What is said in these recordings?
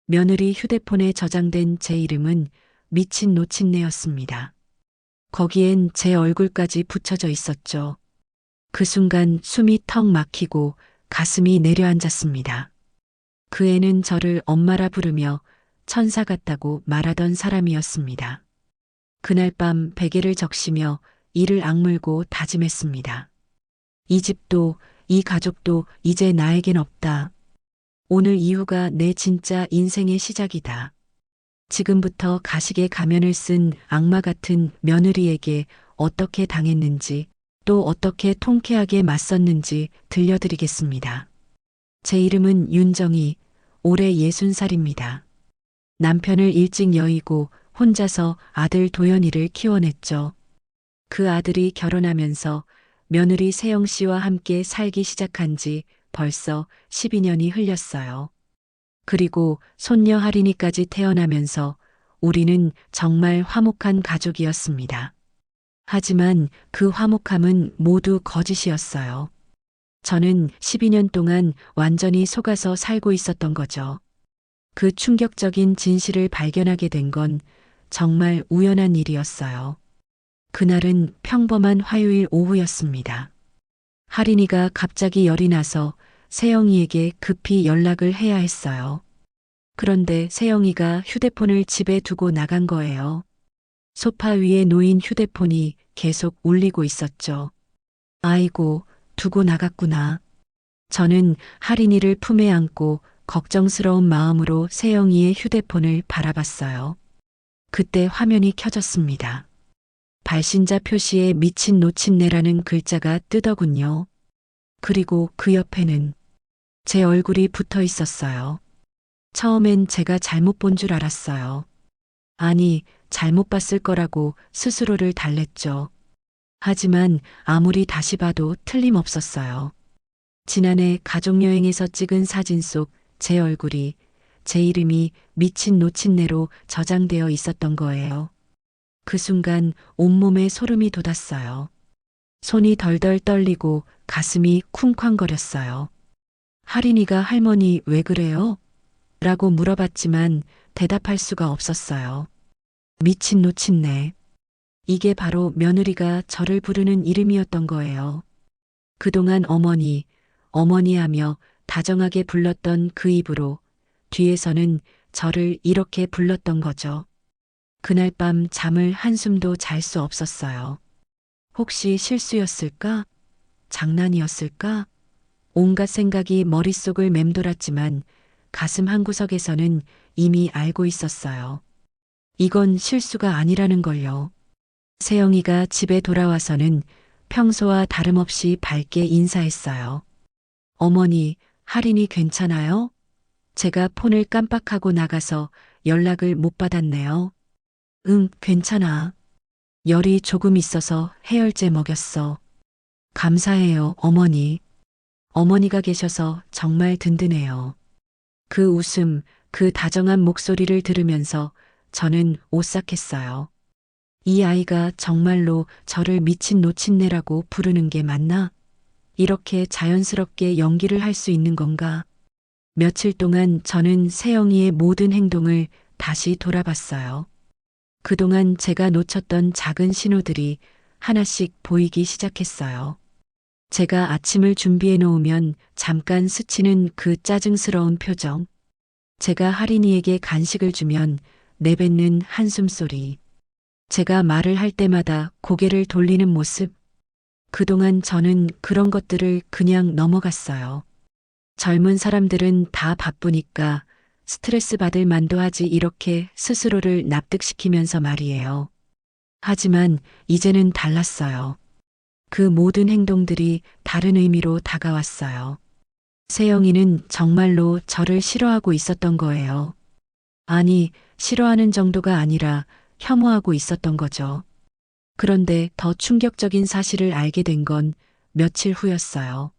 며느리 휴대폰에 저장된 제 이름은 미친 노친네였습니다. 거기엔 제 얼굴까지 붙여져 있었죠. 그 순간 숨이 턱 막히고 가슴이 내려앉았습니다. 그 애는 저를 엄마라 부르며 천사 같다고 말하던 사람이었습니다. 그날 밤 베개를 적시며 이를 악물고 다짐했습니다. 이 집도 이 가족도 이제 나에겐 없다. 오늘 이후가 내 진짜 인생의 시작이다. 지금부터 가식의 가면을 쓴 악마 같은 며느리에게 어떻게 당했는지 또 어떻게 통쾌하게 맞섰는지 들려드리겠습니다. 제 이름은 윤정희, 올해 60살입니다. 남편을 일찍 여의고 혼자서 아들 도연이를 키워냈죠. 그 아들이 결혼하면서 며느리 세영 씨와 함께 살기 시작한 지 벌써 12년이 흘렸어요. 그리고 손녀 하린이까지 태어나면서 우리는 정말 화목한 가족이었습니다. 하지만 그 화목함은 모두 거짓이었어요. 저는 12년 동안 완전히 속아서 살고 있었던 거죠. 그 충격적인 진실을 발견하게 된 건 정말 우연한 일이었어요. 그날은 평범한 화요일 오후였습니다. 하린이가 갑자기 열이 나서 세영이에게 급히 연락을 해야 했어요. 그런데 세영이가 휴대폰을 집에 두고 나간 거예요. 소파 위에 놓인 휴대폰이 계속 울리고 있었죠. 아이고, 두고 나갔구나. 저는 하린이를 품에 안고 걱정스러운 마음으로 세영이의 휴대폰을 바라봤어요. 그때 화면이 켜졌습니다. 발신자 표시에 미친 노친네라는 글자가 뜨더군요. 그리고 그 옆에는 제 얼굴이 붙어 있었어요. 처음엔 제가 잘못 본 줄 알았어요. 아니, 잘못 봤을 거라고 스스로를 달랬죠. 하지만 아무리 다시 봐도 틀림없었어요. 지난해 가족여행에서 찍은 사진 속 제 얼굴이, 제 이름이 미친 노친네로 저장되어 있었던 거예요. 그 순간 온몸에 소름이 돋았어요. 손이 덜덜 떨리고 가슴이 쿵쾅거렸어요. 하린이가 할머니 왜 그래요? 라고 물어봤지만 대답할 수가 없었어요. 미친 노친네. 이게 바로 며느리가 저를 부르는 이름이었던 거예요. 그동안 어머니, 어머니 하며 다정하게 불렀던 그 입으로 뒤에서는 저를 이렇게 불렀던 거죠. 그날 밤 잠을 한숨도 잘 수 없었어요. 혹시 실수였을까? 장난이었을까? 온갖 생각이 머릿속을 맴돌았지만 가슴 한구석에서는 이미 알고 있었어요. 이건 실수가 아니라는 걸요. 세영이가 집에 돌아와서는 평소와 다름없이 밝게 인사했어요. 어머니, 할인이 괜찮아요? 제가 폰을 깜빡하고 나가서 연락을 못 받았네요. 응, 괜찮아. 열이 조금 있어서 해열제 먹였어. 감사해요, 어머니. 어머니가 계셔서 정말 든든해요. 그 웃음, 그 다정한 목소리를 들으면서 저는 오싹했어요. 이 아이가 정말로 저를 미친 노친네라고 부르는 게 맞나? 이렇게 자연스럽게 연기를 할 수 있는 건가? 며칠 동안 저는 세영이의 모든 행동을 다시 돌아봤어요. 그동안 제가 놓쳤던 작은 신호들이 하나씩 보이기 시작했어요. 제가 아침을 준비해 놓으면 잠깐 스치는 그 짜증스러운 표정. 제가 하린이에게 간식을 주면 내뱉는 한숨 소리. 제가 말을 할 때마다 고개를 돌리는 모습. 그동안 저는 그런 것들을 그냥 넘어갔어요. 젊은 사람들은 다 바쁘니까 스트레스 받을 만도 하지 이렇게 스스로를 납득시키면서 말이에요. 하지만 이제는 달랐어요. 그 모든 행동들이 다른 의미로 다가왔어요. 세영이는 정말로 저를 싫어하고 있었던 거예요. 아니, 싫어하는 정도가 아니라 혐오하고 있었던 거죠. 그런데 더 충격적인 사실을 알게 된 건 며칠 후였어요.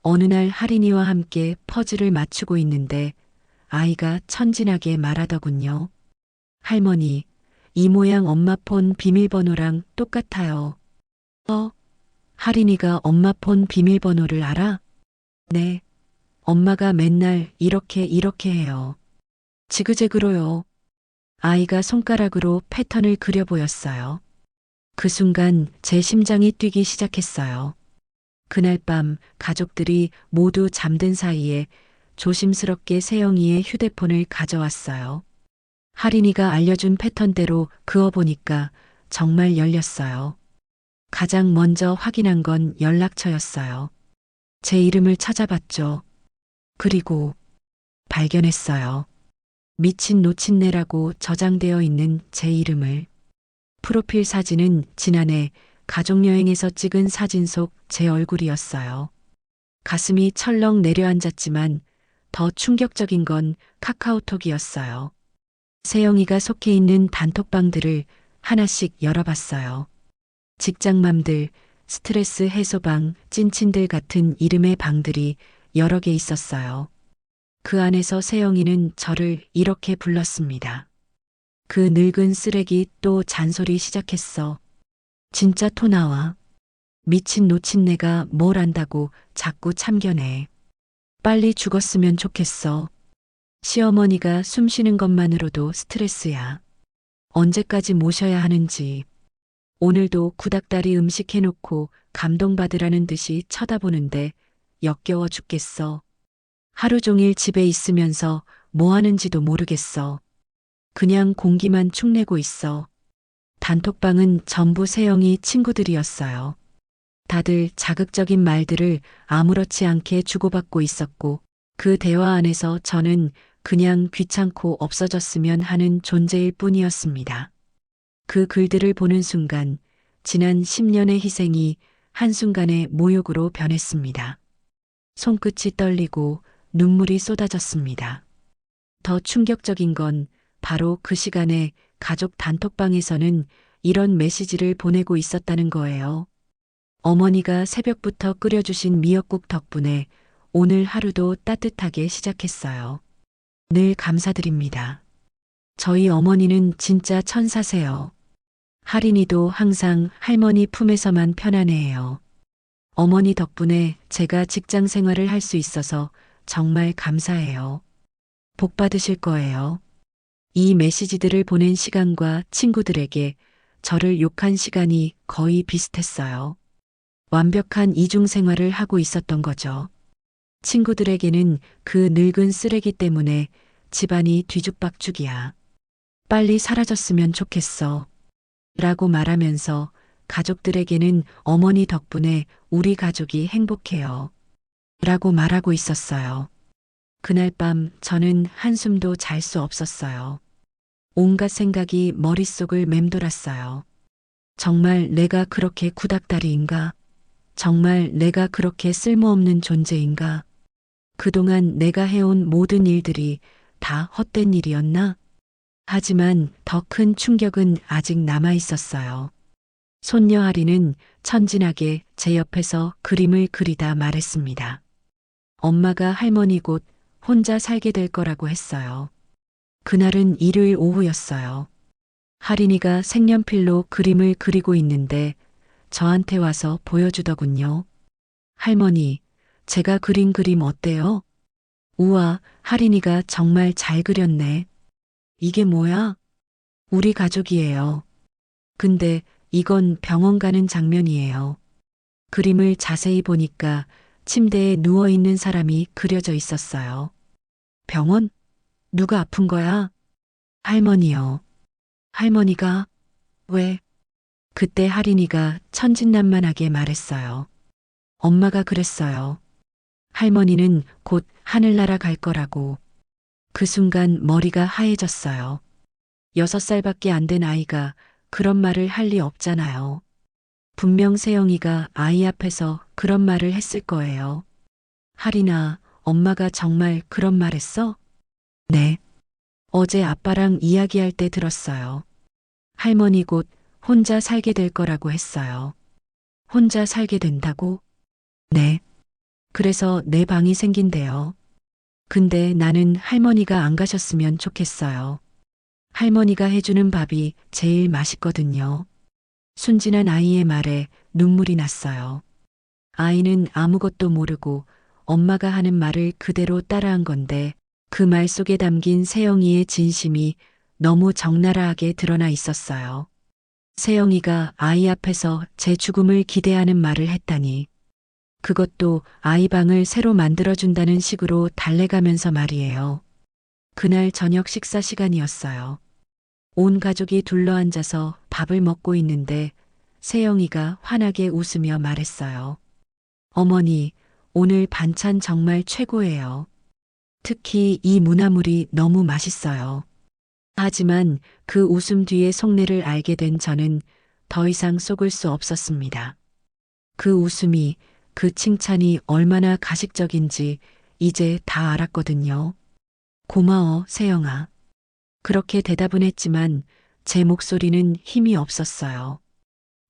어느 날 하린이와 함께 퍼즐을 맞추고 있는데 아이가 천진하게 말하더군요. 할머니, 이 모양 엄마 폰 비밀번호랑 똑같아요. 하린이가 엄마 폰 비밀번호를 알아? 네. 엄마가 맨날 이렇게 해요. 지그재그로요. 아이가 손가락으로 패턴을 그려 보였어요. 그 순간 제 심장이 뛰기 시작했어요. 그날 밤 가족들이 모두 잠든 사이에 조심스럽게 세영이의 휴대폰을 가져왔어요. 할인이가 알려준 패턴대로 그어보니까 정말 열렸어요. 가장 먼저 확인한 건 연락처였어요. 제 이름을 찾아봤죠. 그리고 발견했어요. 미친 노친네라고 저장되어 있는 제 이름을. 프로필 사진은 지난해 가족여행에서 찍은 사진 속 제 얼굴이었어요. 가슴이 철렁 내려앉았지만 더 충격적인 건 카카오톡이었어요. 세영이가 속해 있는 단톡방들을 하나씩 열어봤어요. 직장맘들, 스트레스 해소방, 찐친들 같은 이름의 방들이 여러 개 있었어요. 그 안에서 세영이는 저를 이렇게 불렀습니다. 그 늙은 쓰레기 또 잔소리 시작했어. 진짜 토 나와. 미친 노친네가 뭘 안다고 자꾸 참견해. 빨리 죽었으면 좋겠어. 시어머니가 숨 쉬는 것만으로도 스트레스야. 언제까지 모셔야 하는지. 오늘도 구닥다리 음식 해놓고 감동받으라는 듯이 쳐다보는데 역겨워 죽겠어. 하루 종일 집에 있으면서 뭐 하는지도 모르겠어. 그냥 공기만 축내고 있어. 단톡방은 전부 세영이 친구들이었어요. 다들 자극적인 말들을 아무렇지 않게 주고받고 있었고 그 대화 안에서 저는 그냥 귀찮고 없어졌으면 하는 존재일 뿐이었습니다. 그 글들을 보는 순간 지난 10년의 희생이 한순간에 모욕으로 변했습니다. 손끝이 떨리고 눈물이 쏟아졌습니다. 더 충격적인 건 바로 그 시간에 가족 단톡방에서는 이런 메시지를 보내고 있었다는 거예요. 어머니가 새벽부터 끓여주신 미역국 덕분에 오늘 하루도 따뜻하게 시작했어요. 늘 감사드립니다. 저희 어머니는 진짜 천사세요. 할인이도 항상 할머니 품에서만 편안해해요. 어머니 덕분에 제가 직장 생활을 할 수 있어서 정말 감사해요. 복 받으실 거예요. 이 메시지들을 보낸 시간과 친구들에게 저를 욕한 시간이 거의 비슷했어요. 완벽한 이중 생활을 하고 있었던 거죠. 친구들에게는 그 늙은 쓰레기 때문에 집안이 뒤죽박죽이야. 빨리 사라졌으면 좋겠어. 라고 말하면서 가족들에게는 어머니 덕분에 우리 가족이 행복해요. 라고 말하고 있었어요. 그날 밤 저는 한숨도 잘 수 없었어요. 온갖 생각이 머릿속을 맴돌았어요. 정말 내가 그렇게 구닥다리인가? 정말 내가 그렇게 쓸모없는 존재인가? 그동안 내가 해온 모든 일들이 다 헛된 일이었나? 하지만 더 큰 충격은 아직 남아 있었어요. 손녀 아리는 천진하게 제 옆에서 그림을 그리다 말했습니다. 엄마가 할머니 곧 혼자 살게 될 거라고 했어요. 그날은 일요일 오후였어요. 할인이가 색연필로 그림을 그리고 있는데 저한테 와서 보여주더군요. 할머니, 제가 그린 그림 어때요? 우와, 할인이가 정말 잘 그렸네. 이게 뭐야? 우리 가족이에요. 근데 이건 병원 가는 장면이에요. 그림을 자세히 보니까 침대에 누워있는 사람이 그려져 있었어요. 병원? 누가 아픈 거야? 할머니요. 할머니가? 왜? 그때 할인이가 천진난만하게 말했어요. 엄마가 그랬어요. 할머니는 곧 하늘나라 갈 거라고. 그 순간 머리가 하얘졌어요. 6살밖에 안 된 아이가 그런 말을 할 리 없잖아요. 분명 세영이가 아이 앞에서 그런 말을 했을 거예요. 할인아, 엄마가 정말 그런 말 했어? 네. 어제 아빠랑 이야기할 때 들었어요. 할머니 곧 혼자 살게 될 거라고 했어요. 혼자 살게 된다고? 네. 그래서 내 방이 생긴대요. 근데 나는 할머니가 안 가셨으면 좋겠어요. 할머니가 해주는 밥이 제일 맛있거든요. 순진한 아이의 말에 눈물이 났어요. 아이는 아무것도 모르고 엄마가 하는 말을 그대로 따라한 건데 그 말 속에 담긴 세영이의 진심이 너무 적나라하게 드러나 있었어요. 세영이가 아이 앞에서 제 죽음을 기대하는 말을 했다니. 그것도 아이 방을 새로 만들어준다는 식으로 달래가면서 말이에요. 그날 저녁 식사 시간이었어요. 온 가족이 둘러앉아서 밥을 먹고 있는데 세영이가 환하게 웃으며 말했어요. 어머니, 오늘 반찬 정말 최고예요. 특히 이 무나물이 너무 맛있어요. 하지만 그 웃음 뒤의 속내를 알게 된 저는 더 이상 속을 수 없었습니다. 그 웃음이, 그 칭찬이 얼마나 가식적인지 이제 다 알았거든요. 고마워, 세영아. 그렇게 대답은 했지만 제 목소리는 힘이 없었어요.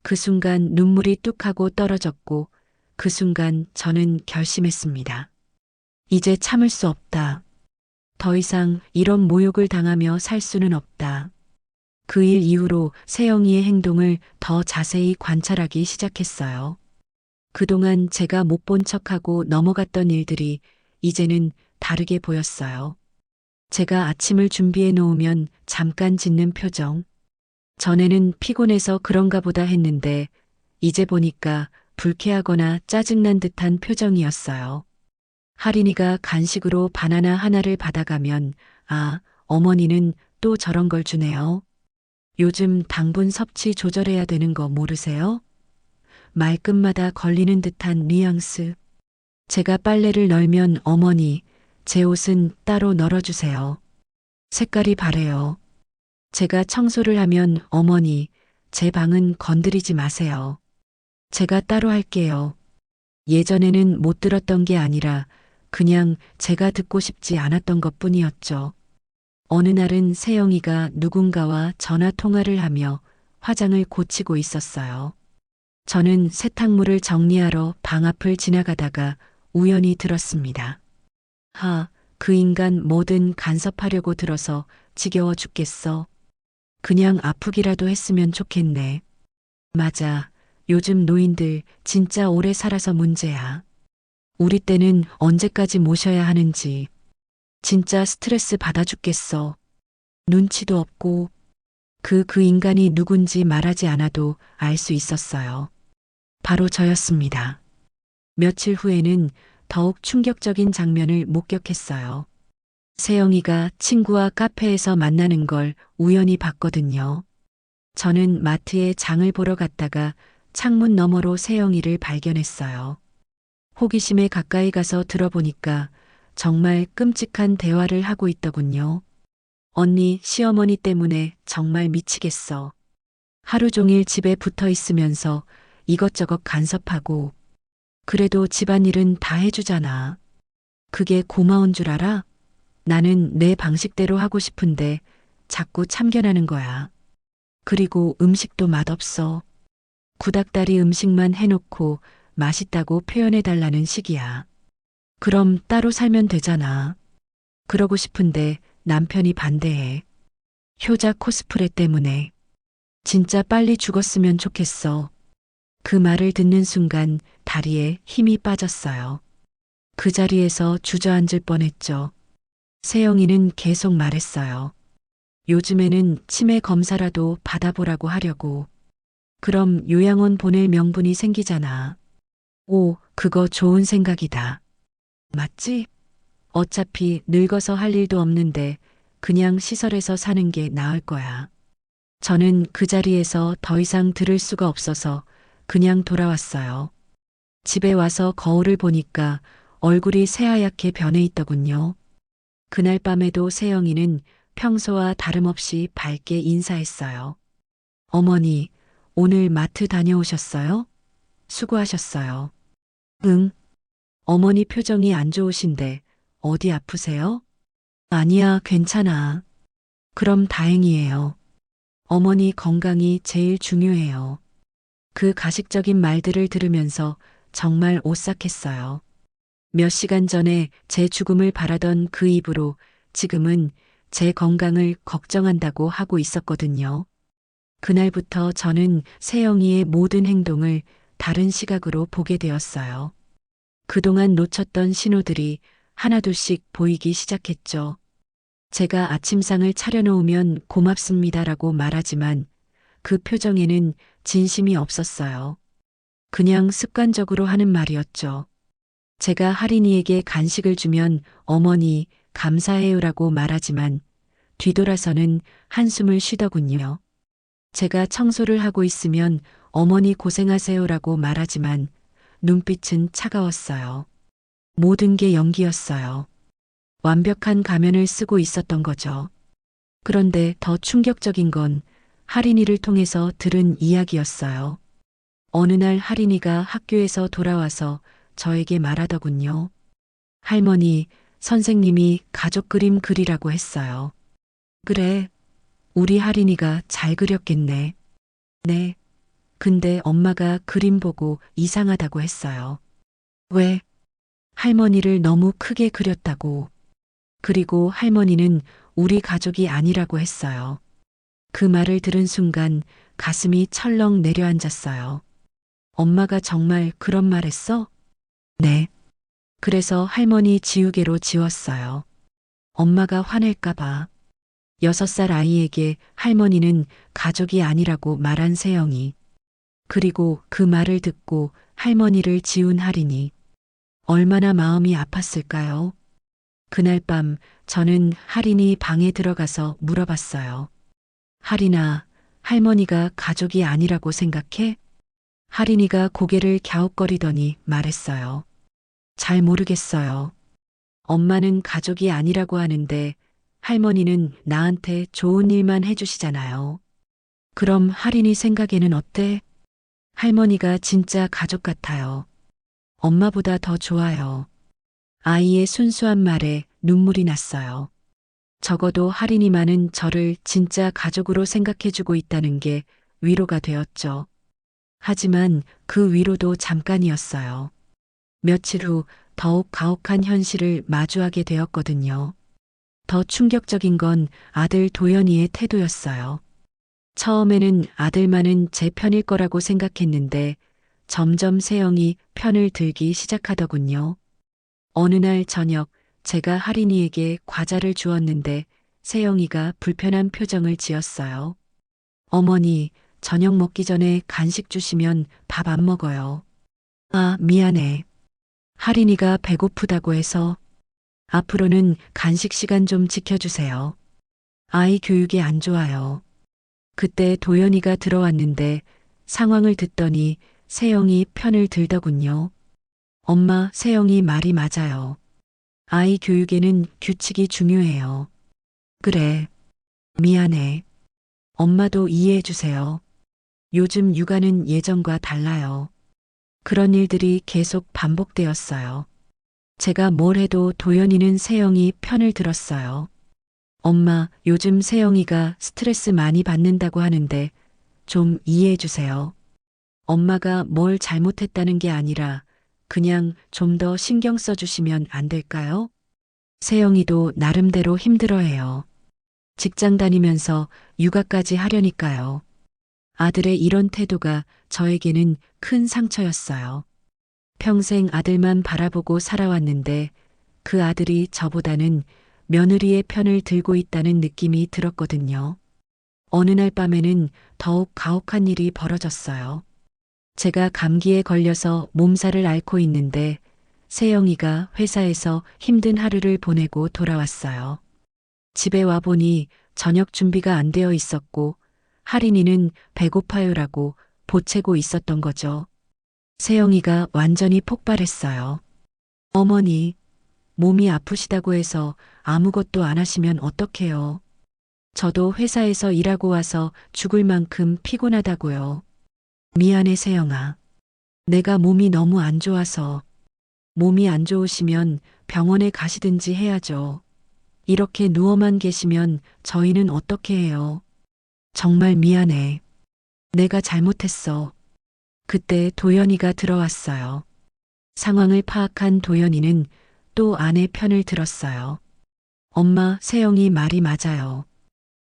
그 순간 눈물이 뚝 하고 떨어졌고 그 순간 저는 결심했습니다. 이제 참을 수 없다. 더 이상 이런 모욕을 당하며 살 수는 없다. 그 일 이후로 세영이의 행동을 더 자세히 관찰하기 시작했어요. 그동안 제가 못 본 척하고 넘어갔던 일들이 이제는 다르게 보였어요. 제가 아침을 준비해 놓으면 잠깐 짓는 표정. 전에는 피곤해서 그런가 보다 했는데 이제 보니까 불쾌하거나 짜증난 듯한 표정이었어요. 할인이가 간식으로 바나나 하나를 받아가면 아, 어머니는 또 저런 걸 주네요. 요즘 당분 섭취 조절해야 되는 거 모르세요? 말끝마다 걸리는 듯한 뉘앙스. 제가 빨래를 널면 어머니, 제 옷은 따로 널어주세요. 색깔이 바래요. 제가 청소를 하면 어머니, 제 방은 건드리지 마세요. 제가 따로 할게요. 예전에는 못 들었던 게 아니라 그냥 제가 듣고 싶지 않았던 것 뿐이었죠. 어느 날은 세영이가 누군가와 전화 통화를 하며 화장을 고치고 있었어요. 저는 세탁물을 정리하러 방 앞을 지나가다가 우연히 들었습니다. 그 인간 뭐든 간섭하려고 들어서 지겨워 죽겠어. 그냥 아프기라도 했으면 좋겠네. 맞아. 요즘 노인들 진짜 오래 살아서 문제야. 우리 때는 언제까지 모셔야 하는지. 진짜 스트레스 받아 죽겠어. 눈치도 없고. 그 인간이 누군지 말하지 않아도 알 수 있었어요. 바로 저였습니다. 며칠 후에는 더욱 충격적인 장면을 목격했어요. 세영이가 친구와 카페에서 만나는 걸 우연히 봤거든요. 저는 마트에 장을 보러 갔다가 창문 너머로 세영이를 발견했어요. 호기심에 가까이 가서 들어보니까 정말 끔찍한 대화를 하고 있더군요. 언니, 시어머니 때문에 정말 미치겠어. 하루 종일 집에 붙어 있으면서 이것저것 간섭하고 그래도 집안일은 다 해주잖아. 그게 고마운 줄 알아? 나는 내 방식대로 하고 싶은데 자꾸 참견하는 거야. 그리고 음식도 맛없어. 구닥다리 음식만 해놓고 맛있다고 표현해달라는 식이야. 그럼 따로 살면 되잖아. 그러고 싶은데 남편이 반대해. 효자 코스프레 때문에. 진짜 빨리 죽었으면 좋겠어. 그 말을 듣는 순간 다리에 힘이 빠졌어요. 그 자리에서 주저앉을 뻔했죠. 세영이는 계속 말했어요. 요즘에는 치매 검사라도 받아보라고 하려고. 그럼 요양원 보낼 명분이 생기잖아. 오, 그거 좋은 생각이다. 맞지? 어차피 늙어서 할 일도 없는데 그냥 시설에서 사는 게 나을 거야. 저는 그 자리에서 더 이상 들을 수가 없어서 그냥 돌아왔어요. 집에 와서 거울을 보니까 얼굴이 새하얗게 변해 있더군요. 그날 밤에도 세영이는 평소와 다름없이 밝게 인사했어요. 어머니, 오늘 마트 다녀오셨어요? 수고하셨어요. 응. 어머니 표정이 안 좋으신데 어디 아프세요? 아니야, 괜찮아. 그럼 다행이에요. 어머니 건강이 제일 중요해요. 그 가식적인 말들을 들으면서 정말 오싹했어요. 몇 시간 전에 제 죽음을 바라던 그 입으로 지금은 제 건강을 걱정한다고 하고 있었거든요. 그날부터 저는 세영이의 모든 행동을 다른 시각으로 보게 되었어요. 그동안 놓쳤던 신호들이 하나둘씩 보이기 시작했죠. 제가 아침상을 차려놓으면 고맙습니다라고 말하지만 그 표정에는 진심이 없었어요. 그냥 습관적으로 하는 말이었죠. 제가 할인이에게 간식을 주면 어머니 감사해요라고 말하지만 뒤돌아서는 한숨을 쉬더군요. 제가 청소를 하고 있으면 어머니 고생하세요라고 말하지만 눈빛은 차가웠어요. 모든 게 연기였어요. 완벽한 가면을 쓰고 있었던 거죠. 그런데 더 충격적인 건 할인이를 통해서 들은 이야기였어요. 어느 날 할인이가 학교에서 돌아와서 저에게 말하더군요. 할머니, 선생님이 가족 그림 그리라고 했어요. 그래, 우리 할인이가 잘 그렸겠네. 네. 근데 엄마가 그림 보고 이상하다고 했어요. 왜? 할머니를 너무 크게 그렸다고. 그리고 할머니는 우리 가족이 아니라고 했어요. 그 말을 들은 순간 가슴이 철렁 내려앉았어요. 엄마가 정말 그런 말 했어? 네. 그래서 할머니 지우개로 지웠어요. 엄마가 화낼까봐. 6살 아이에게 할머니는 가족이 아니라고 말한 세영이. 그리고 그 말을 듣고 할머니를 지운 할인이. 얼마나 마음이 아팠을까요? 그날 밤 저는 할인이 방에 들어가서 물어봤어요. 할인아, 할머니가 가족이 아니라고 생각해? 할인이가 고개를 갸웃거리더니 말했어요. 잘 모르겠어요. 엄마는 가족이 아니라고 하는데 할머니는 나한테 좋은 일만 해주시잖아요. 그럼 할인이 생각에는 어때? 할머니가 진짜 가족 같아요. 엄마보다 더 좋아요. 아이의 순수한 말에 눈물이 났어요. 적어도 할인이만은 저를 진짜 가족으로 생각해주고 있다는 게 위로가 되었죠. 하지만 그 위로도 잠깐이었어요. 며칠 후 더욱 가혹한 현실을 마주하게 되었거든요. 더 충격적인 건 아들 도연이의 태도였어요. 처음에는 아들만은 제 편일 거라고 생각했는데 점점 세영이 편을 들기 시작하더군요. 어느 날 저녁 제가 할인이에게 과자를 주었는데 세영이가 불편한 표정을 지었어요. 어머니, 저녁 먹기 전에 간식 주시면 밥 안 먹어요. 아, 미안해. 할인이가 배고프다고 해서 앞으로는 간식 시간 좀 지켜주세요. 아이 교육이 안 좋아요. 그때 도연이가 들어왔는데 상황을 듣더니 세영이 편을 들더군요. 엄마, 세영이 말이 맞아요. 아이 교육에는 규칙이 중요해요. 그래. 미안해. 엄마도 이해해 주세요. 요즘 육아는 예전과 달라요. 그런 일들이 계속 반복되었어요. 제가 뭘 해도 도연이는 세영이 편을 들었어요. 엄마, 요즘 세영이가 스트레스 많이 받는다고 하는데 좀 이해해 주세요. 엄마가 뭘 잘못했다는 게 아니라 그냥 좀 더 신경 써주시면 안 될까요? 세영이도 나름대로 힘들어해요. 직장 다니면서 육아까지 하려니까요. 아들의 이런 태도가 저에게는 큰 상처였어요. 평생 아들만 바라보고 살아왔는데 그 아들이 저보다는 며느리의 편을 들고 있다는 느낌이 들었거든요. 어느 날 밤에는 더욱 가혹한 일이 벌어졌어요. 제가 감기에 걸려서 몸살을 앓고 있는데 세영이가 회사에서 힘든 하루를 보내고 돌아왔어요. 집에 와보니 저녁 준비가 안 되어 있었고 할인이는 배고파요라고 보채고 있었던 거죠. 세영이가 완전히 폭발했어요. 어머니, 몸이 아프시다고 해서 아무것도 안 하시면 어떡해요? 저도 회사에서 일하고 와서 죽을 만큼 피곤하다고요. 미안해, 세영아. 내가 몸이 너무 안 좋아서. 몸이 안 좋으시면 병원에 가시든지 해야죠. 이렇게 누워만 계시면 저희는 어떻게 해요? 정말 미안해. 내가 잘못했어. 그때 도연이가 들어왔어요. 상황을 파악한 도연이는 또 아내 편을 들었어요. 엄마, 세영이 말이 맞아요.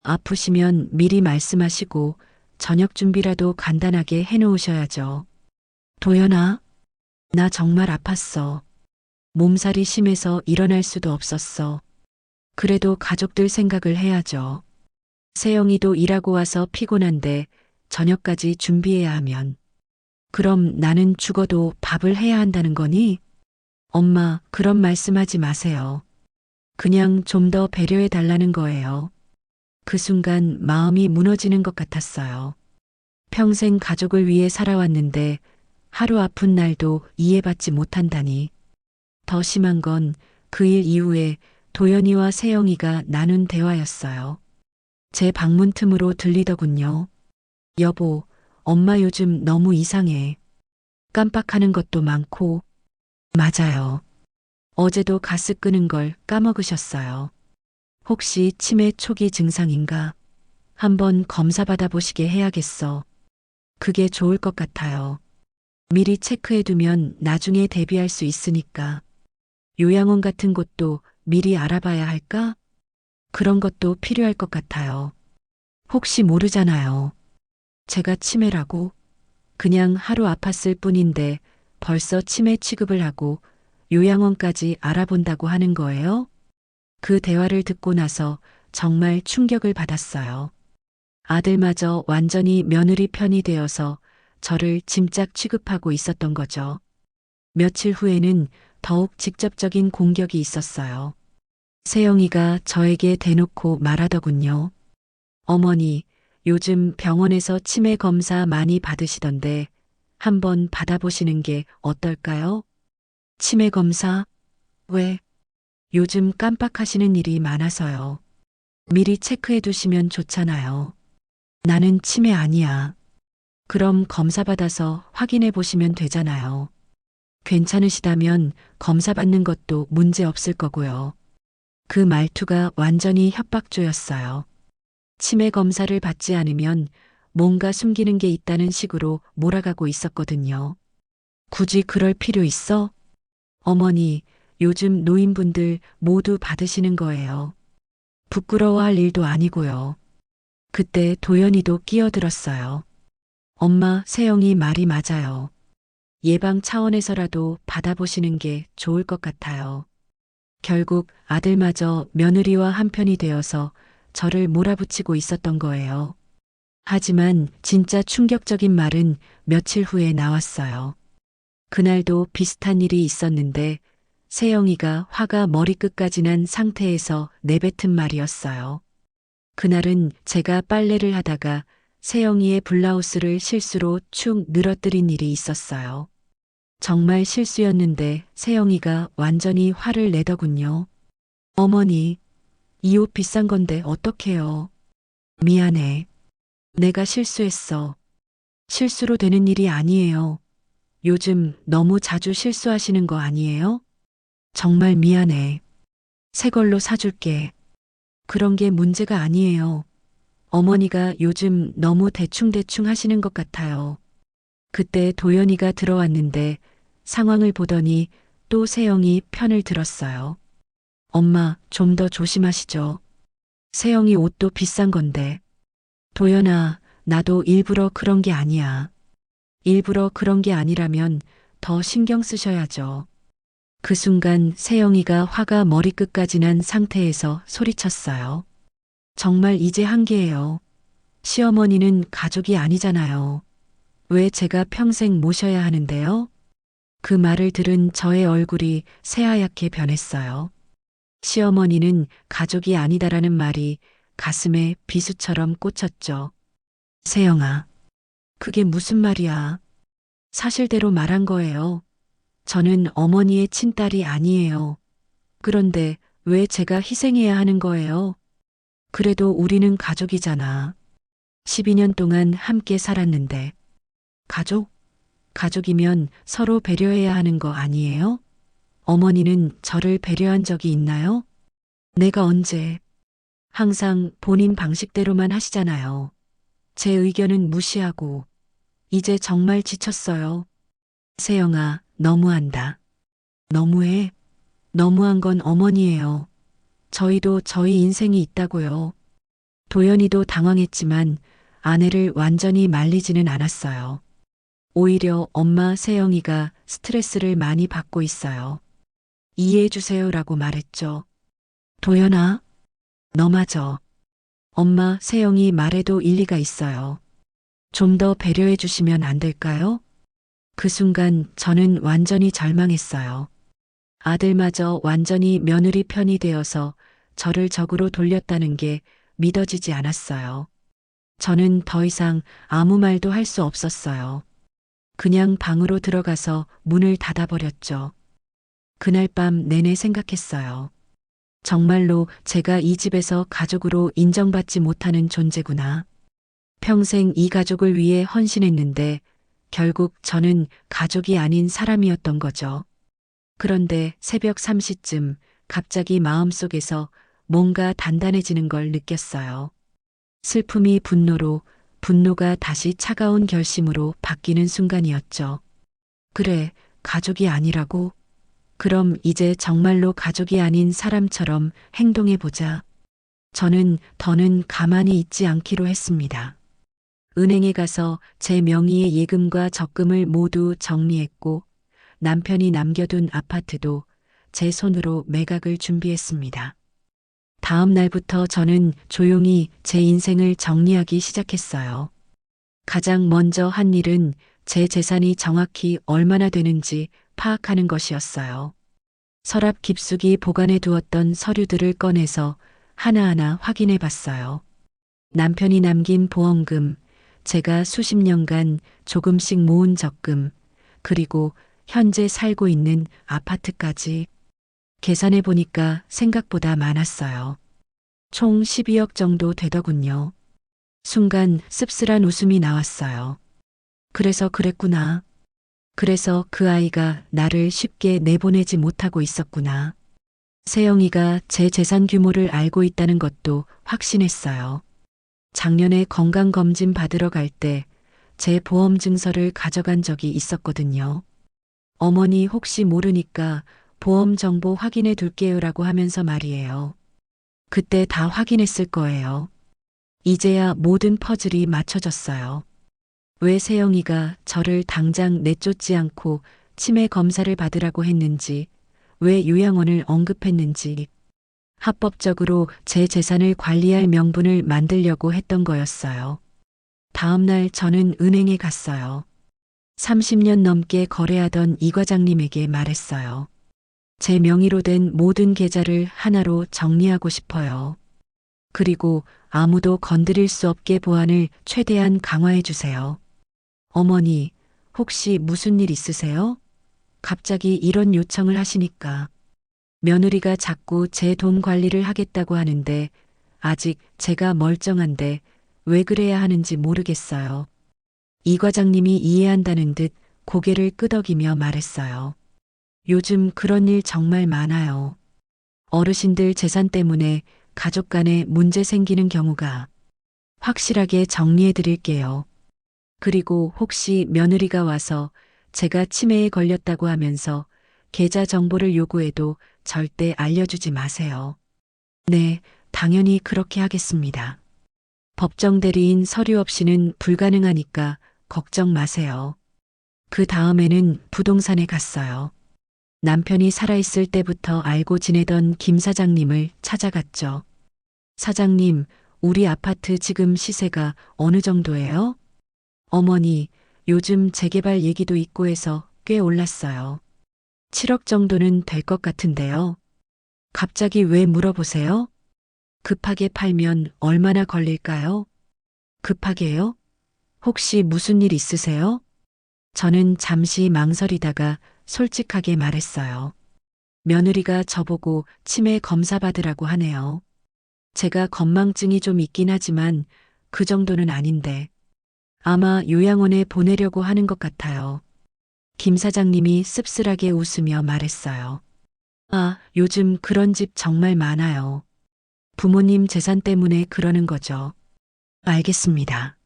아프시면 미리 말씀하시고 저녁 준비라도 간단하게 해놓으셔야죠. 도연아, 나 정말 아팠어. 몸살이 심해서 일어날 수도 없었어. 그래도 가족들 생각을 해야죠. 세영이도 일하고 와서 피곤한데 저녁까지 준비해야 하면. 그럼 나는 죽어도 밥을 해야 한다는 거니? 엄마, 그런 말씀하지 마세요. 그냥 좀 더 배려해 달라는 거예요. 그 순간 마음이 무너지는 것 같았어요. 평생 가족을 위해 살아왔는데 하루 아픈 날도 이해받지 못한다니. 더 심한 건 그 일 이후에 도연이와 세영이가 나눈 대화였어요. 제 방문 틈으로 들리더군요. 여보, 엄마 요즘 너무 이상해. 깜빡하는 것도 많고. 맞아요. 어제도 가스 끄는 걸 까먹으셨어요. 혹시 치매 초기 증상인가? 한번 검사 받아보시게 해야겠어. 그게 좋을 것 같아요. 미리 체크해두면 나중에 대비할 수 있으니까. 요양원 같은 곳도 미리 알아봐야 할까? 그런 것도 필요할 것 같아요. 혹시 모르잖아요. 제가 치매라고? 그냥 하루 아팠을 뿐인데 벌써 치매 취급을 하고 요양원까지 알아본다고 하는 거예요? 그 대화를 듣고 나서 정말 충격을 받았어요. 아들마저 완전히 며느리 편이 되어서 저를 짐짝 취급하고 있었던 거죠. 며칠 후에는 더욱 직접적인 공격이 있었어요. 세영이가 저에게 대놓고 말하더군요. 어머니, 요즘 병원에서 치매 검사 많이 받으시던데 한번 받아보시는 게 어떨까요? 치매 검사? 왜? 요즘 깜빡하시는 일이 많아서요. 미리 체크해 두시면 좋잖아요. 나는 치매 아니야. 그럼 검사 받아서 확인해 보시면 되잖아요. 괜찮으시다면 검사 받는 것도 문제 없을 거고요. 그 말투가 완전히 협박조였어요. 치매 검사를 받지 않으면 뭔가 숨기는 게 있다는 식으로 몰아가고 있었거든요. 굳이 그럴 필요 있어? 어머니, 요즘 노인분들 모두 받으시는 거예요. 부끄러워할 일도 아니고요. 그때 도연이도 끼어들었어요. 엄마, 세영이 말이 맞아요. 예방 차원에서라도 받아보시는 게 좋을 것 같아요. 결국 아들마저 며느리와 한편이 되어서 저를 몰아붙이고 있었던 거예요. 하지만 진짜 충격적인 말은 며칠 후에 나왔어요. 그날도 비슷한 일이 있었는데 세영이가 화가 머리끝까지 난 상태에서 내뱉은 말이었어요. 그날은 제가 빨래를 하다가 세영이의 블라우스를 실수로 축 늘어뜨린 일이 있었어요. 정말 실수였는데 세영이가 완전히 화를 내더군요. 어머니, 이 옷 비싼 건데 어떡해요? 미안해. 내가 실수했어. 실수로 되는 일이 아니에요. 요즘 너무 자주 실수하시는 거 아니에요? 정말 미안해. 새 걸로 사줄게. 그런 게 문제가 아니에요. 어머니가 요즘 너무 대충대충 하시는 것 같아요. 그때 도연이가 들어왔는데 상황을 보더니 또 세영이 편을 들었어요. 엄마, 좀 더 조심하시죠. 세영이 옷도 비싼 건데. 도연아, 나도 일부러 그런 게 아니야. 일부러 그런 게 아니라면 더 신경 쓰셔야죠. 그 순간 세영이가 화가 머리끝까지 난 상태에서 소리쳤어요. 정말 이제 한계예요. 시어머니는 가족이 아니잖아요. 왜 제가 평생 모셔야 하는데요? 그 말을 들은 저의 얼굴이 새하얗게 변했어요. 시어머니는 가족이 아니다라는 말이 가슴에 비수처럼 꽂혔죠. 세영아, 그게 무슨 말이야? 사실대로 말한 거예요. 저는 어머니의 친딸이 아니에요. 그런데 왜 제가 희생해야 하는 거예요? 그래도 우리는 가족이잖아. 12년 동안 함께 살았는데. 가족? 가족이면 서로 배려해야 하는 거 아니에요? 어머니는 저를 배려한 적이 있나요? 내가 언제? 항상 본인 방식대로만 하시잖아요. 제 의견은 무시하고. 이제 정말 지쳤어요. 세영아, 너무한다. 너무해. 너무한 건 어머니예요. 저희도 저희 인생이 있다고요. 도연이도 당황했지만 아내를 완전히 말리지는 않았어요. 오히려 엄마 세영이가 스트레스를 많이 받고 있어요. 이해해 주세요라고 말했죠. 도연아, 너 맞아. 엄마, 세영이 말에도 일리가 있어요. 좀 더 배려해 주시면 안 될까요? 그 순간 저는 완전히 절망했어요. 아들마저 완전히 며느리 편이 되어서 저를 적으로 돌렸다는 게 믿어지지 않았어요. 저는 더 이상 아무 말도 할 수 없었어요. 그냥 방으로 들어가서 문을 닫아버렸죠. 그날 밤 내내 생각했어요. 정말로 제가 이 집에서 가족으로 인정받지 못하는 존재구나. 평생 이 가족을 위해 헌신했는데 결국 저는 가족이 아닌 사람이었던 거죠. 그런데 새벽 3시쯤 갑자기 마음속에서 뭔가 단단해지는 걸 느꼈어요. 슬픔이 분노로, 분노가 다시 차가운 결심으로 바뀌는 순간이었죠. 그래, 가족이 아니라고? 그럼 이제 정말로 가족이 아닌 사람처럼 행동해보자. 저는 더는 가만히 있지 않기로 했습니다. 은행에 가서 제 명의의 예금과 적금을 모두 정리했고 남편이 남겨둔 아파트도 제 손으로 매각을 준비했습니다. 다음 날부터 저는 조용히 제 인생을 정리하기 시작했어요. 가장 먼저 한 일은 제 재산이 정확히 얼마나 되는지 파악하는 것이었어요. 서랍 깊숙이 보관해 두었던 서류들을 꺼내서 하나하나 확인해 봤어요. 남편이 남긴 보험금, 제가 수십 년간 조금씩 모은 적금, 그리고 현재 살고 있는 아파트까지 계산해 보니까 생각보다 많았어요. 총 12억 정도 되더군요. 순간 씁쓸한 웃음이 나왔어요. 그래서 그랬구나. 그래서 그 아이가 나를 쉽게 내보내지 못하고 있었구나. 세영이가 제 재산 규모를 알고 있다는 것도 확신했어요. 작년에 건강검진 받으러 갈 때 제 보험 증서를 가져간 적이 있었거든요. 어머니 혹시 모르니까 보험 정보 확인해 둘게요라고 하면서 말이에요. 그때 다 확인했을 거예요. 이제야 모든 퍼즐이 맞춰졌어요. 왜 세영이가 저를 당장 내쫓지 않고 치매 검사를 받으라고 했는지, 왜 요양원을 언급했는지, 합법적으로 제 재산을 관리할 명분을 만들려고 했던 거였어요. 다음 날 저는 은행에 갔어요. 30년 넘게 거래하던 이 과장님에게 말했어요. 제 명의로 된 모든 계좌를 하나로 정리하고 싶어요. 그리고 아무도 건드릴 수 없게 보안을 최대한 강화해 주세요. 어머니, 혹시 무슨 일 있으세요? 갑자기 이런 요청을 하시니까 며느리가 자꾸 제 돈 관리를 하겠다고 하는데 아직 제가 멀쩡한데 왜 그래야 하는지 모르겠어요. 이 과장님이 이해한다는 듯 고개를 끄덕이며 말했어요. 요즘 그런 일 정말 많아요. 어르신들 재산 때문에 가족 간에 문제 생기는 경우가 확실하게 정리해 드릴게요. 그리고 혹시 며느리가 와서 제가 치매에 걸렸다고 하면서 계좌 정보를 요구해도 절대 알려주지 마세요. 네, 당연히 그렇게 하겠습니다. 법정 대리인 서류 없이는 불가능하니까 걱정 마세요. 그 다음에는 부동산에 갔어요. 남편이 살아있을 때부터 알고 지내던 김 사장님을 찾아갔죠. 사장님, 우리 아파트 지금 시세가 어느 정도예요? 어머니, 요즘 재개발 얘기도 있고 해서 꽤 올랐어요. 7억 정도는 될 것 같은데요. 갑자기 왜 물어보세요? 급하게 팔면 얼마나 걸릴까요? 급하게요? 혹시 무슨 일 있으세요? 저는 잠시 망설이다가 솔직하게 말했어요. 며느리가 저보고 치매 검사 받으라고 하네요. 제가 건망증이 좀 있긴 하지만 그 정도는 아닌데 아마 요양원에 보내려고 하는 것 같아요. 김 사장님이 씁쓸하게 웃으며 말했어요. 아, 요즘 그런 집 정말 많아요. 부모님 재산 때문에 그러는 거죠. 알겠습니다.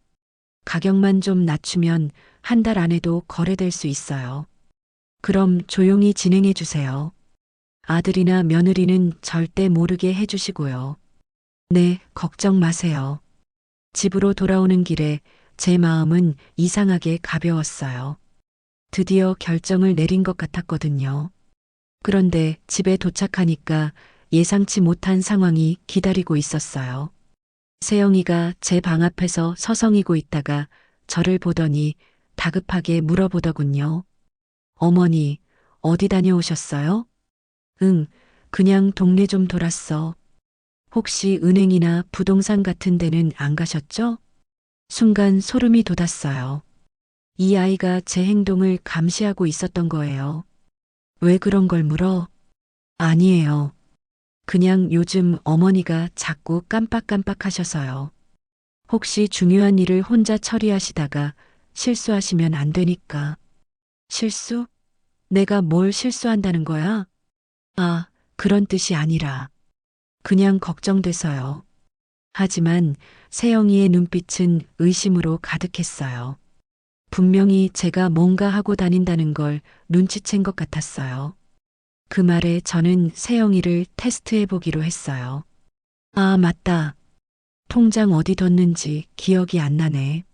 가격만 좀 낮추면 한 달 안에도 거래될 수 있어요. 그럼 조용히 진행해 주세요. 아들이나 며느리는 절대 모르게 해주시고요. 네, 걱정 마세요. 집으로 돌아오는 길에 제 마음은 이상하게 가벼웠어요. 드디어 결정을 내린 것 같았거든요. 그런데 집에 도착하니까 예상치 못한 상황이 기다리고 있었어요. 세영이가 제 방 앞에서 서성이고 있다가 저를 보더니 다급하게 물어보더군요. 어머니, 어디 다녀오셨어요? 응, 그냥 동네 좀 돌았어. 혹시 은행이나 부동산 같은 데는 안 가셨죠? 순간 소름이 돋았어요. 이 아이가 제 행동을 감시하고 있었던 거예요. 왜 그런 걸 물어? 아니에요. 그냥 요즘 어머니가 자꾸 깜빡깜빡 하셔서요. 혹시 중요한 일을 혼자 처리하시다가 실수하시면 안 되니까. 실수? 내가 뭘 실수한다는 거야? 아, 그런 뜻이 아니라. 그냥 걱정돼서요. 하지만 세영이의 눈빛은 의심으로 가득했어요. 분명히 제가 뭔가 하고 다닌다는 걸 눈치챈 것 같았어요. 그 말에 저는 세영이를 테스트해 보기로 했어요. 아, 맞다. 통장 어디 뒀는지 기억이 안 나네.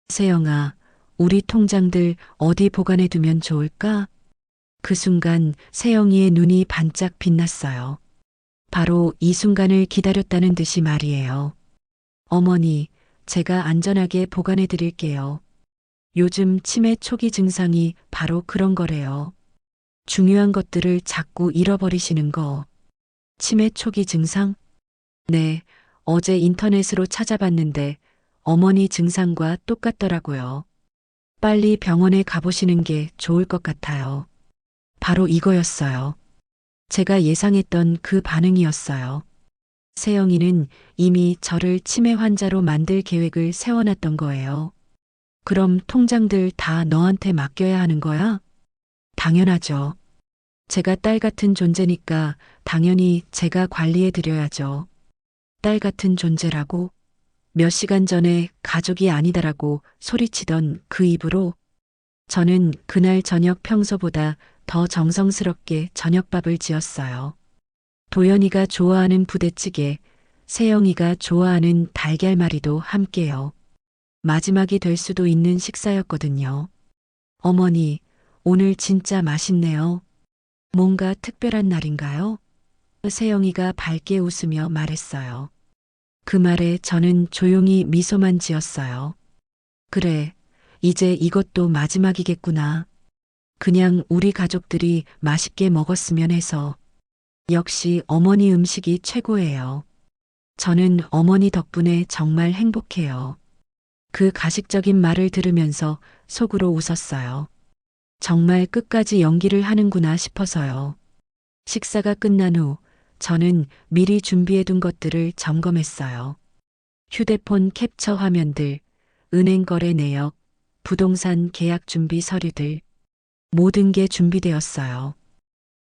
세영아, 우리 통장들 어디 보관해 두면 좋을까? 그 순간 세영이의 눈이 반짝 빛났어요. 바로 이 순간을 기다렸다는 듯이 말이에요. 어머니, 제가 안전하게 보관해 드릴게요. 요즘 치매 초기 증상이 바로 그런 거래요. 중요한 것들을 자꾸 잃어버리시는 거. 치매 초기 증상? 네, 어제 인터넷으로 찾아봤는데 어머니 증상과 똑같더라고요. 빨리 병원에 가보시는 게 좋을 것 같아요. 바로 이거였어요. 제가 예상했던 그 반응이었어요. 세영이는 이미 저를 치매 환자로 만들 계획을 세워놨던 거예요. 그럼 통장들 다 너한테 맡겨야 하는 거야? 당연하죠. 제가 딸 같은 존재니까 당연히 제가 관리해 드려야죠. 딸 같은 존재라고? 몇 시간 전에 가족이 아니다라고 소리치던 그 입으로 저는 그날 저녁 평소보다 더 정성스럽게 저녁밥을 지었어요. 도연이가 좋아하는 부대찌개, 세영이가 좋아하는 달걀말이도 함께요. 마지막이 될 수도 있는 식사였거든요. 어머니, 오늘 진짜 맛있네요. 뭔가 특별한 날인가요? 세영이가 밝게 웃으며 말했어요. 그 말에 저는 조용히 미소만 지었어요. 그래, 이제 이것도 마지막이겠구나. 그냥 우리 가족들이 맛있게 먹었으면 해서. 역시 어머니 음식이 최고예요. 저는 어머니 덕분에 정말 행복해요. 그 가식적인 말을 들으면서 속으로 웃었어요. 정말 끝까지 연기를 하는구나 싶어서요. 식사가 끝난 후 저는 미리 준비해둔 것들을 점검했어요. 휴대폰 캡처 화면들, 은행 거래 내역, 부동산 계약 준비 서류들, 모든 게 준비되었어요.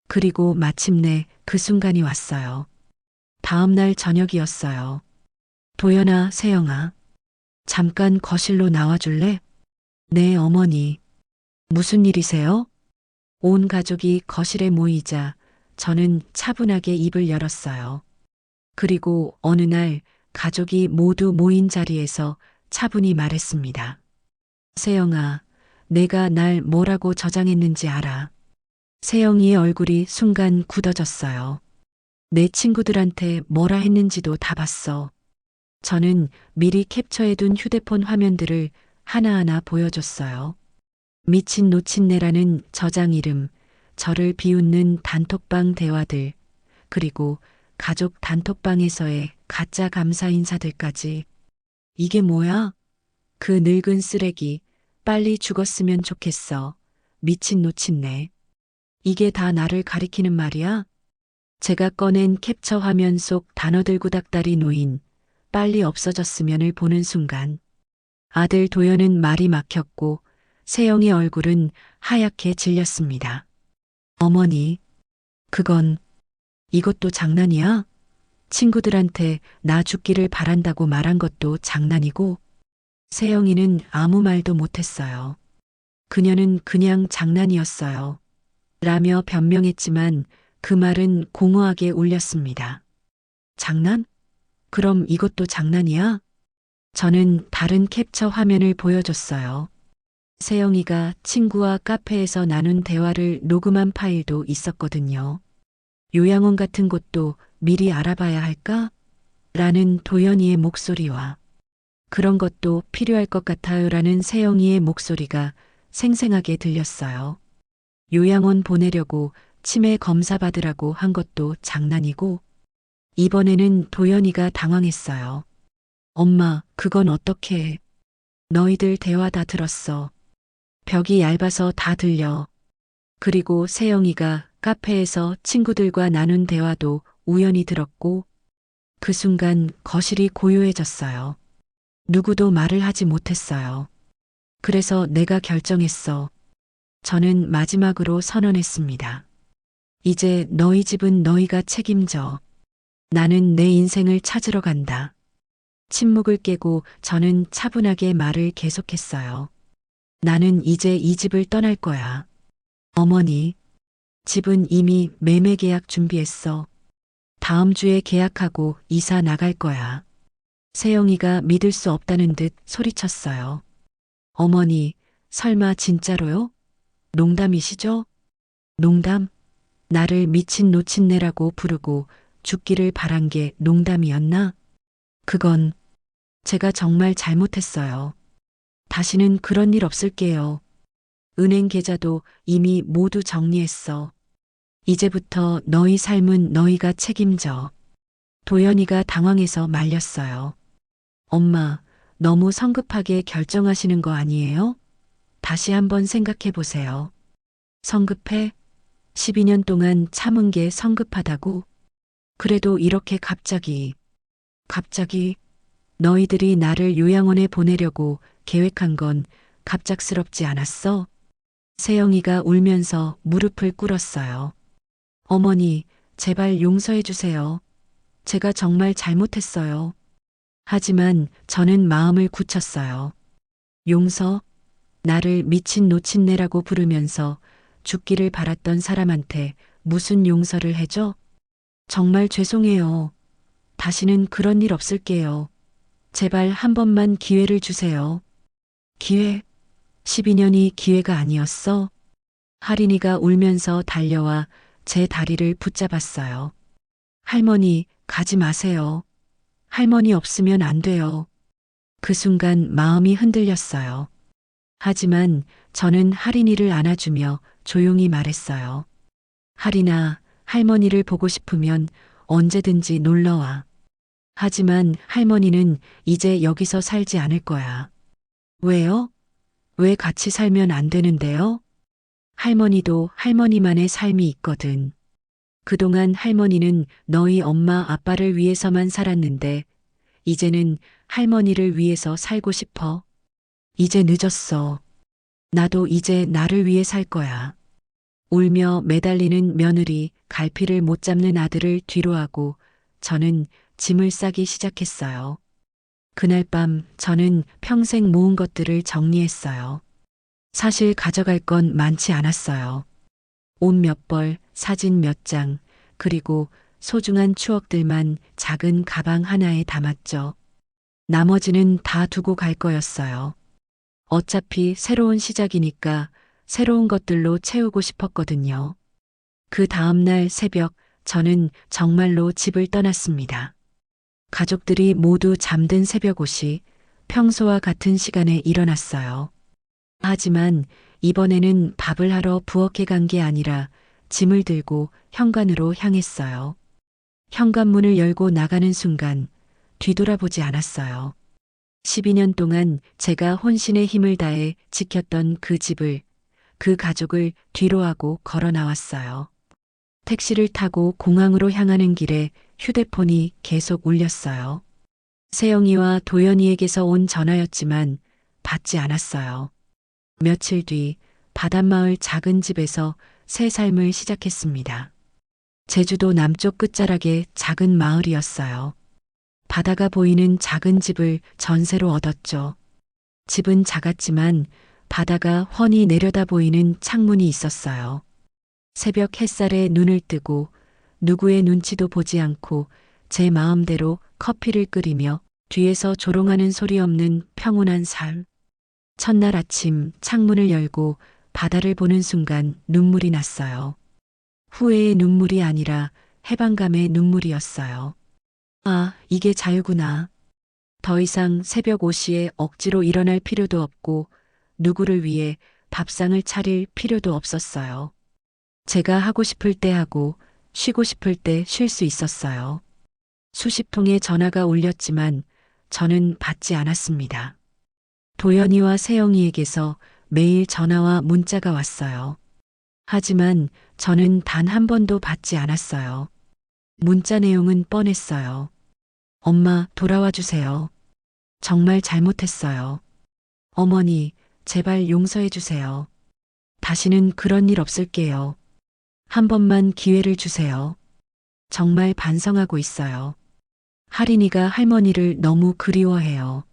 그리고 마침내 그 순간이 왔어요. 다음 날 저녁이었어요. 도연아, 세영아, 잠깐 거실로 나와줄래? 네, 어머니. 무슨 일이세요? 온 가족이 거실에 모이자 저는 차분하게 입을 열었어요. 그리고 어느 날 가족이 모두 모인 자리에서 차분히 말했습니다. 세영아, 내가 날 뭐라고 저장했는지 알아. 세영이의 얼굴이 순간 굳어졌어요. 내 친구들한테 뭐라 했는지도 다 봤어. 저는 미리 캡처해둔 휴대폰 화면들을 하나하나 보여줬어요. 미친 노친네라는 저장 이름, 저를 비웃는 단톡방 대화들, 그리고 가족 단톡방에서의 가짜 감사 인사들까지. 이게 뭐야? 그 늙은 쓰레기, 빨리 죽었으면 좋겠어. 미친 노친네. 이게 다 나를 가리키는 말이야? 제가 꺼낸 캡처 화면 속 단어들 구닥다리 노인, 빨리 없어졌으면을 보는 순간 아들 도연은 말이 막혔고 세영의 얼굴은 하얗게 질렸습니다. 어머니, 그건 이것도 장난이야? 친구들한테 나 죽기를 바란다고 말한 것도 장난이고 세영이는 아무 말도 못했어요. 그녀는 그냥 장난이었어요. 라며 변명했지만 그 말은 공허하게 울렸습니다. 장난? 그럼 이것도 장난이야? 저는 다른 캡처 화면을 보여줬어요. 세영이가 친구와 카페에서 나눈 대화를 녹음한 파일도 있었거든요. 요양원 같은 곳도 미리 알아봐야 할까? 라는 도연이의 목소리와 그런 것도 필요할 것 같아요. 라는 세영이의 목소리가 생생하게 들렸어요. 요양원 보내려고 치매 검사 받으라고 한 것도 장난이고, 이번에는 도연이가 당황했어요. 엄마, 그건 어떻게 해? 너희들 대화 다 들었어. 벽이 얇아서 다 들려. 그리고 세영이가 카페에서 친구들과 나눈 대화도 우연히 들었고, 그 순간 거실이 고요해졌어요. 누구도 말을 하지 못했어요. 그래서 내가 결정했어. 저는 마지막으로 선언했습니다. 이제 너희 집은 너희가 책임져. 나는 내 인생을 찾으러 간다. 침묵을 깨고 저는 차분하게 말을 계속했어요. 나는 이제 이 집을 떠날 거야. 어머니, 집은 이미 매매 계약 준비했어. 다음 주에 계약하고 이사 나갈 거야. 세영이가 믿을 수 없다는 듯 소리쳤어요. 어머니, 설마 진짜로요? 농담이시죠? 농담? 나를 미친 노친네라고 부르고 죽기를 바란 게 농담이었나? 그건 제가 정말 잘못했어요. 다시는 그런 일 없을게요. 은행 계좌도 이미 모두 정리했어. 이제부터 너희 삶은 너희가 책임져. 도연이가 당황해서 말렸어요. 엄마, 너무 성급하게 결정하시는 거 아니에요? 다시 한번 생각해 보세요. 성급해? 12년 동안 참은 게 성급하다고? 그래도 이렇게 갑자기 너희들이 나를 요양원에 보내려고 계획한 건 갑작스럽지 않았어? 세영이가 울면서 무릎을 꿇었어요. 어머니, 제발 용서해 주세요. 제가 정말 잘못했어요. 하지만 저는 마음을 굳혔어요. 용서? 나를 미친 노친네라고 부르면서 죽기를 바랐던 사람한테 무슨 용서를 해줘? 정말 죄송해요. 다시는 그런 일 없을게요. 제발 한 번만 기회를 주세요. 기회? 12년이 기회가 아니었어? 할인이가 울면서 달려와 제 다리를 붙잡았어요. 할머니, 가지 마세요. 할머니 없으면 안 돼요. 그 순간 마음이 흔들렸어요. 하지만 저는 할인이를 안아주며 조용히 말했어요. 할인아, 할머니를 보고 싶으면 언제든지 놀러와. 하지만 할머니는 이제 여기서 살지 않을 거야. 왜요? 왜 같이 살면 안 되는데요? 할머니도 할머니만의 삶이 있거든. 그동안 할머니는 너희 엄마 아빠를 위해서만 살았는데, 이제는 할머니를 위해서 살고 싶어. 이제 늦었어. 나도 이제 나를 위해 살 거야. 울며 매달리는 며느리, 갈피를 못 잡는 아들을 뒤로하고 저는 짐을 싸기 시작했어요. 그날 밤 저는 평생 모은 것들을 정리했어요. 사실 가져갈 건 많지 않았어요. 옷 몇 벌, 사진 몇 장, 그리고 소중한 추억들만 작은 가방 하나에 담았죠. 나머지는 다 두고 갈 거였어요. 어차피 새로운 시작이니까 새로운 것들로 채우고 싶었거든요. 그 다음날 새벽 저는 정말로 집을 떠났습니다. 가족들이 모두 잠든 새벽 5시 평소와 같은 시간에 일어났어요. 하지만 이번에는 밥을 하러 부엌에 간 게 아니라 짐을 들고 현관으로 향했어요. 현관문을 열고 나가는 순간 뒤돌아보지 않았어요. 12년 동안 제가 혼신의 힘을 다해 지켰던 그 집을, 그 가족을 뒤로하고 걸어 나왔어요. 택시를 타고 공항으로 향하는 길에 휴대폰이 계속 울렸어요. 세영이와 도연이에게서 온 전화였지만 받지 않았어요. 며칠 뒤 바닷마을 작은 집에서 새 삶을 시작했습니다. 제주도 남쪽 끝자락의 작은 마을이었어요. 바다가 보이는 작은 집을 전세로 얻었죠. 집은 작았지만 바다가 훤히 내려다 보이는 창문이 있었어요. 새벽 햇살에 눈을 뜨고 누구의 눈치도 보지 않고 제 마음대로 커피를 끓이며 뒤에서 조롱하는 소리 없는 평온한 삶. 첫날 아침 창문을 열고 바다를 보는 순간 눈물이 났어요. 후회의 눈물이 아니라 해방감의 눈물이었어요. 아, 이게 자유구나. 더 이상 새벽 5시에 억지로 일어날 필요도 없고 누구를 위해 밥상을 차릴 필요도 없었어요. 제가 하고 싶을 때 하고 쉬고 싶을 때 쉴 수 있었어요. 수십 통의 전화가 울렸지만 저는 받지 않았습니다. 도연이와 세영이에게서 매일 전화와 문자가 왔어요. 하지만 저는 단 한 번도 받지 않았어요. 문자 내용은 뻔했어요. 엄마, 돌아와 주세요. 정말 잘못했어요. 어머니, 제발 용서해 주세요. 다시는 그런 일 없을게요. 한 번만 기회를 주세요. 정말 반성하고 있어요. 할인이가 할머니를 너무 그리워해요.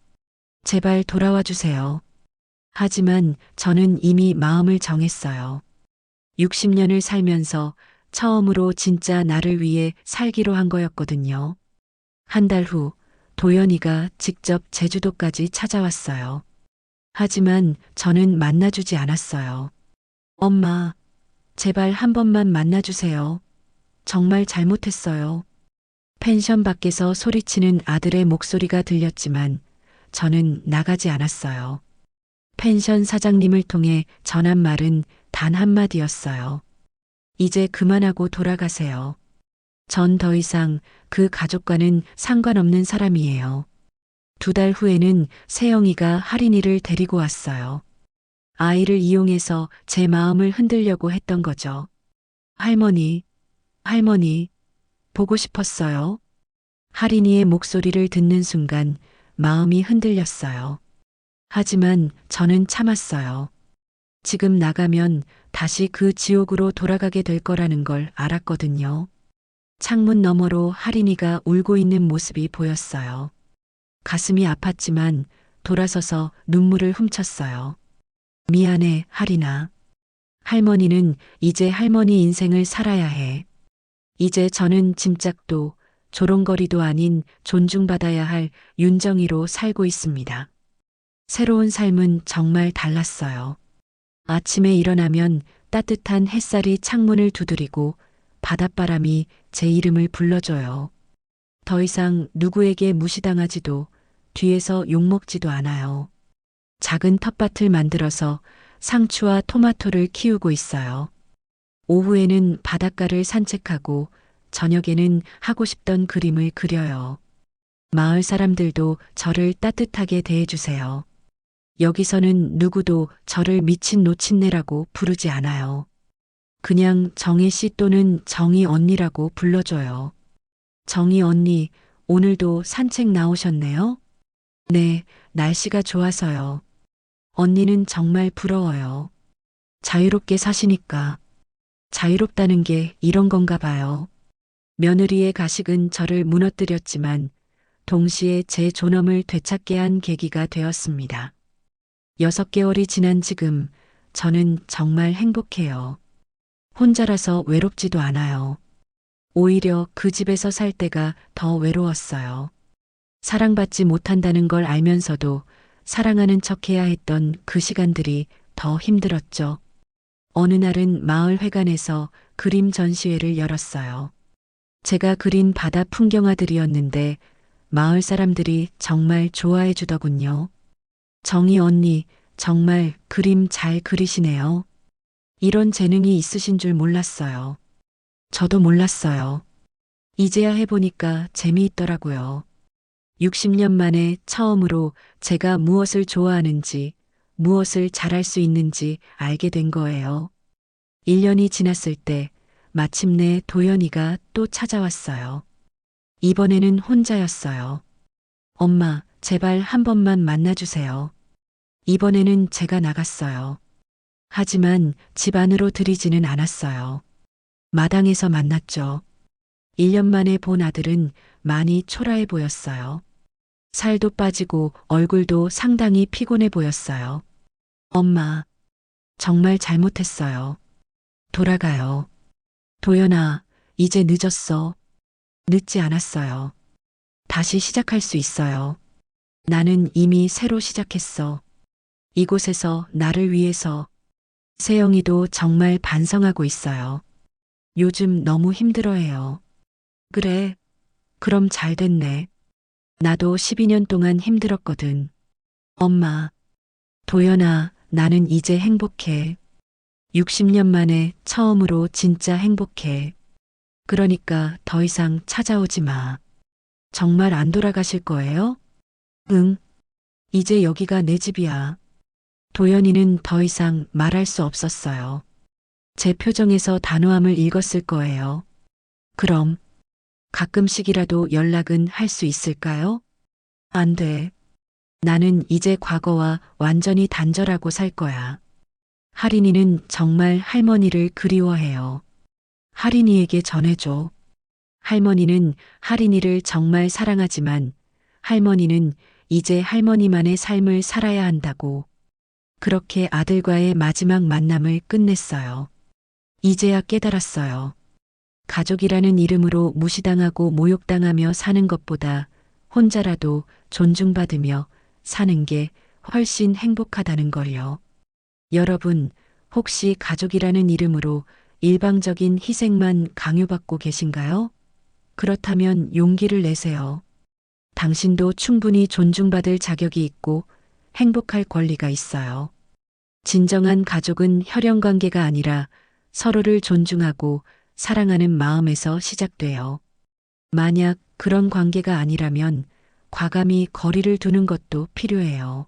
제발 돌아와 주세요. 하지만 저는 이미 마음을 정했어요. 60년을 살면서 처음으로 진짜 나를 위해 살기로 한 거였거든요. 한 달 후, 도연이가 직접 제주도까지 찾아왔어요. 하지만 저는 만나주지 않았어요. 엄마, 제발 한 번만 만나주세요. 정말 잘못했어요. 펜션 밖에서 소리치는 아들의 목소리가 들렸지만 저는 나가지 않았어요. 펜션 사장님을 통해 전한 말은 단 한마디였어요. 이제 그만하고 돌아가세요. 전 더 이상 그 가족과는 상관없는 사람이에요. 2달 후에는 세영이가 할인이를 데리고 왔어요. 아이를 이용해서 제 마음을 흔들려고 했던 거죠. 할머니, 할머니, 보고 싶었어요. 할인이의 목소리를 듣는 순간 마음이 흔들렸어요. 하지만 저는 참았어요. 지금 나가면 다시 그 지옥으로 돌아가게 될 거라는 걸 알았거든요. 창문 너머로 할인이가 울고 있는 모습이 보였어요. 가슴이 아팠지만 돌아서서 눈물을 훔쳤어요. 미안해, 할인아. 할머니는 이제 할머니 인생을 살아야 해. 이제 저는 짐짝도 조롱거리도 아닌 존중받아야 할 윤정이로 살고 있습니다. 새로운 삶은 정말 달랐어요. 아침에 일어나면 따뜻한 햇살이 창문을 두드리고 바닷바람이 제 이름을 불러줘요. 더 이상 누구에게 무시당하지도 뒤에서 욕먹지도 않아요. 작은 텃밭을 만들어서 상추와 토마토를 키우고 있어요. 오후에는 바닷가를 산책하고 저녁에는 하고 싶던 그림을 그려요. 마을 사람들도 저를 따뜻하게 대해주세요. 여기서는 누구도 저를 미친 노친네라고 부르지 않아요. 그냥 정혜 씨 또는 정희 언니라고 불러줘요. 정희 언니, 오늘도 산책 나오셨네요? 네, 날씨가 좋아서요. 언니는 정말 부러워요. 자유롭게 사시니까. 자유롭다는 게 이런 건가 봐요. 며느리의 가식은 저를 무너뜨렸지만 동시에 제 존엄을 되찾게 한 계기가 되었습니다. 6개월이 지난 지금 저는 정말 행복해요. 혼자라서 외롭지도 않아요. 오히려 그 집에서 살 때가 더 외로웠어요. 사랑받지 못한다는 걸 알면서도 사랑하는 척해야 했던 그 시간들이 더 힘들었죠. 어느 날은 마을 회관에서 그림 전시회를 열었어요. 제가 그린 바다 풍경화들이었는데 마을 사람들이 정말 좋아해 주더군요. 정희 언니, 정말 그림 잘 그리시네요. 이런 재능이 있으신 줄 몰랐어요. 저도 몰랐어요. 이제야 해보니까 재미있더라고요. 60년 만에 처음으로 제가 무엇을 좋아하는지, 무엇을 잘할 수 있는지 알게 된 거예요. 1년이 지났을 때 마침내 도연이가 또 찾아왔어요. 이번에는 혼자였어요. 엄마, 제발 한 번만 만나주세요. 이번에는 제가 나갔어요. 하지만 집 안으로 들이지는 않았어요. 마당에서 만났죠. 1년 만에 본 아들은 많이 초라해 보였어요. 살도 빠지고 얼굴도 상당히 피곤해 보였어요. 엄마, 정말 잘못했어요. 돌아가요. 도연아, 이제 늦었어. 늦지 않았어요. 다시 시작할 수 있어요. 나는 이미 새로 시작했어. 이곳에서 나를 위해서. 세영이도 정말 반성하고 있어요. 요즘 너무 힘들어해요. 그래, 그럼 잘 됐네. 나도 12년 동안 힘들었거든. 엄마, 도연아, 나는 이제 행복해. 60년 만에 처음으로 진짜 행복해. 그러니까 더 이상 찾아오지 마. 정말 안 돌아가실 거예요? 응, 이제 여기가 내 집이야. 도연이는 더 이상 말할 수 없었어요. 제 표정에서 단호함을 읽었을 거예요. 그럼 가끔씩이라도 연락은 할 수 있을까요? 안 돼. 나는 이제 과거와 완전히 단절하고 살 거야. 하린이는 정말 할머니를 그리워해요. 하린이에게 전해줘. 할머니는 하린이를 정말 사랑하지만 할머니는 이제 할머니만의 삶을 살아야 한다고. 그렇게 아들과의 마지막 만남을 끝냈어요. 이제야 깨달았어요. 가족이라는 이름으로 무시당하고 모욕당하며 사는 것보다 혼자라도 존중받으며 사는 게 훨씬 행복하다는 걸요. 여러분, 혹시 가족이라는 이름으로 일방적인 희생만 강요받고 계신가요? 그렇다면 용기를 내세요. 당신도 충분히 존중받을 자격이 있고 행복할 권리가 있어요. 진정한 가족은 혈연 관계가 아니라 서로를 존중하고 사랑하는 마음에서 시작돼요. 만약 그런 관계가 아니라면 과감히 거리를 두는 것도 필요해요.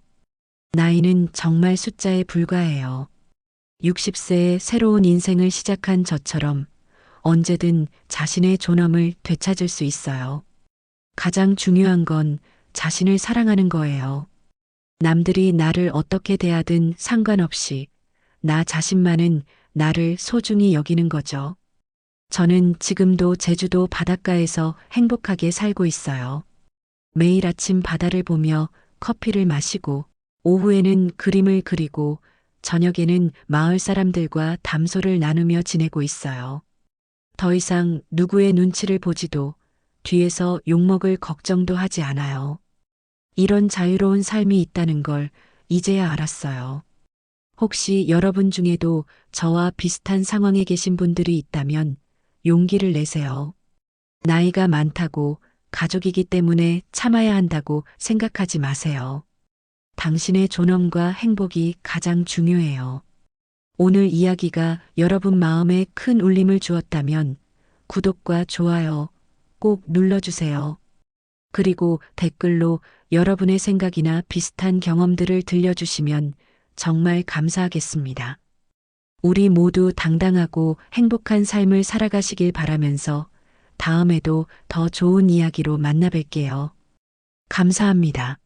나이는 정말 숫자에 불과해요. 60세에 새로운 인생을 시작한 저처럼 언제든 자신의 존엄을 되찾을 수 있어요. 가장 중요한 건 자신을 사랑하는 거예요. 남들이 나를 어떻게 대하든 상관없이 나 자신만은 나를 소중히 여기는 거죠. 저는 지금도 제주도 바닷가에서 행복하게 살고 있어요. 매일 아침 바다를 보며 커피를 마시고 오후에는 그림을 그리고 저녁에는 마을 사람들과 담소를 나누며 지내고 있어요. 더 이상 누구의 눈치를 보지도 뒤에서 욕먹을 걱정도 하지 않아요. 이런 자유로운 삶이 있다는 걸 이제야 알았어요. 혹시 여러분 중에도 저와 비슷한 상황에 계신 분들이 있다면 용기를 내세요. 나이가 많다고 가족이기 때문에 참아야 한다고 생각하지 마세요. 당신의 존엄과 행복이 가장 중요해요. 오늘 이야기가 여러분 마음에 큰 울림을 주었다면 구독과 좋아요 꼭 눌러주세요. 그리고 댓글로 여러분의 생각이나 비슷한 경험들을 들려주시면 정말 감사하겠습니다. 우리 모두 당당하고 행복한 삶을 살아가시길 바라면서 다음에도 더 좋은 이야기로 만나 뵐게요. 감사합니다.